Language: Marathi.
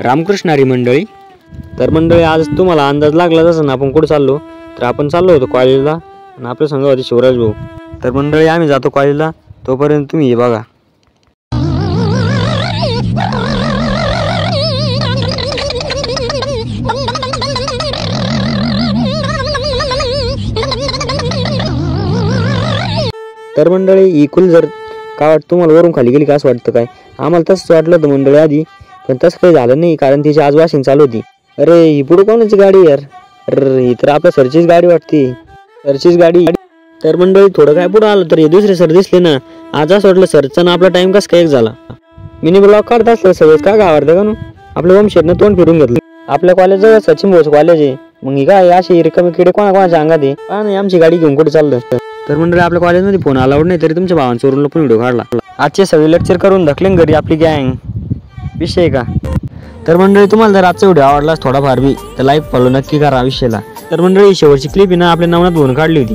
रामकृष्ण हरी मंडळी. तर मंडळी, आज तुम्हाला अंदाज लागलाच असेल ना आपण कुठे चाललो. तर आपण चाललो होतो कॉलेजला आणि आपल्या संघ होते शिवराज भाऊ. तर मंडळी, आम्ही जातो कॉलेजला, तोपर्यंत तुम्ही हे बघा. तर मंडळी, ही कुल जर काय वाटतं तुम्हाला वरून खाली गेली का असं वाटतं काय? आम्हाला तसंच वाटलं होतं मंडळी आधी, पण तसं काही झालं नाही कारण तिची आज वॉशिंग चालू होती. अरे ही पुढे कोणाची गाडी यार? अरे ही तर आपल्या सरचीच गाडी वाटते, सरचीच गाडी. तर मंडळी, थोडं काय पुढं आलं तर हे दुसरे सर दिसले ना. आज असं वाटलं सरचा ना आपला टाइम कसा काय एक झाला. मिनी ब्लॉग काढत असलं सगळं का गावात का ना आपल्या वंशेतनं तोंड फिरून घेतलं. आपल्या कॉलेजजवळ सचिन भाऊचं कॉलेज आहे. मग ही काय अशी रिकामी किडे कोणाच्या अंगात आहे का नाही? आमची गाडी घेऊन कुठे चाललं. तर मंडळी, आपल्या कॉलेजमध्ये फोन अलाउड नाही तरी तुमच्या भावांचवरून पण व्हिडिओ काढला. आजचे सगळे लेक्चर करून ढकलेन घरी आपली गँग. विषय आहे का? तर मंडळी, तुम्हाला जर आजचा व्हिडिओ आवडलास थोडाफार बी तर लाईक फॉलो नक्की करा विषयाला. तर मंडळी, शेवटची क्लिप ना आपल्या नवनाथ भाऊन काढली होती.